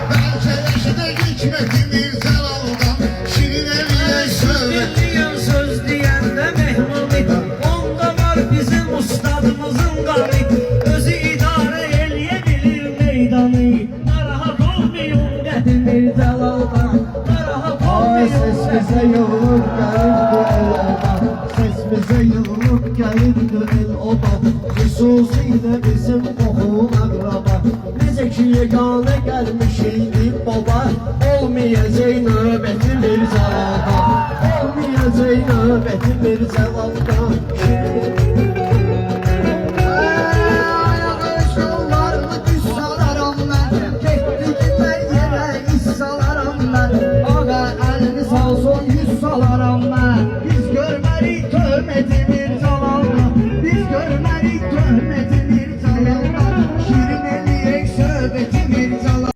Belki eşide hikmeti Mirzalal'dan Şirin eliye söyle. Dinleyen söz diyende Mehmuni, onda var bizim ustadımızın kanı. Özü idare eleyebilir meydanı. Narahat olmayın dedi Mirzalal'dan. Narahat olmayın Sesimize yığılıp gəlir bu el oba, sesimize yığılıp gəlir bu el oba. Xüsusilə bizim qohum əqraba, necə ki yeganə gəlmiş idi baba. Olmayacaq növbəti Mirzəlada, olmayacaq növbəti Mirzəlada.